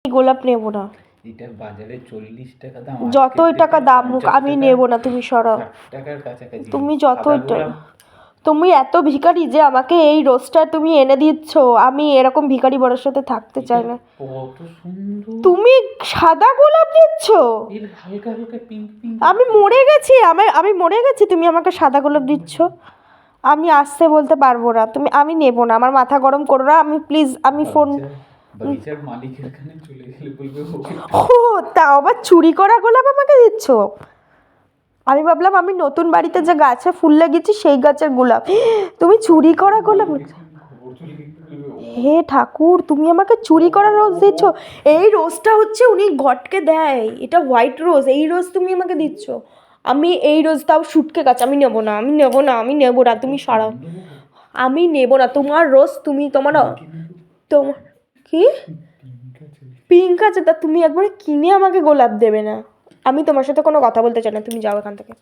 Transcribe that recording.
গোলাপ নেব না। এটা বাজারে 40 টাকা দাম, যতই টাকা দাম হোক আমি নেব না, তুমি সরাও। 60 টাকার কাছাকাছি। তুমি যতই তুমি এত ভিখারি যে আমাকে এই রোজটা তুমি এনে দিচ্ছ, আমি এরকম ভিখারি বড়ের সাথে থাকতে চাই না। কত সুন্দর। তুমি সাদা গোলাপ দিচ্ছ, এর হালকা হালকা পিঙ্ক পিঙ্ক। আমি মরে গেছি, আমি মরে গেছি, তুমি আমাকে সাদা গোলাপ দিচ্ছ। আমি আসতে বলতে পারবো না, আমি নেব না, আমার মাথা গরম করো না, আমি প্লিজ, আমি ফোন। বাগিচার মালিকের কাছে চলে গেলে বলবে ও তাও আবার চুরি করা গোলাপ আমাকে দিচ্ছ। আমি ভাবলাম আমি নতুন বাড়িতে যে গাছে ফুল লাগিয়েছি সেই গাছের গোলাপ, তুমি চুরি করা গোলাপ। হে ঠাকুর, তুমি আমাকে চুরি করা রোজ দিচ্ছ। এই রোজটা হচ্ছে উনি ঘটকে দেয়, এটা হোয়াইট রোজ, এই রোজ তুমি আমাকে দিচ্ছ। আমি এই রোজ তাও শুটকে গাছ, আমি নেবো না, আমি নেবো না, আমি নেবো না, তুমি সরাও। আমি নেবো না তোমার রোজ, তুমি তোমার কি পিঙ্ক আছে তা তুমি একবারে কিনে আমাকে গোলাপ দেবে না। আমি তোমার সাথে কোনো কথা বলতে চাই না, তুমি যাও এখান থেকে।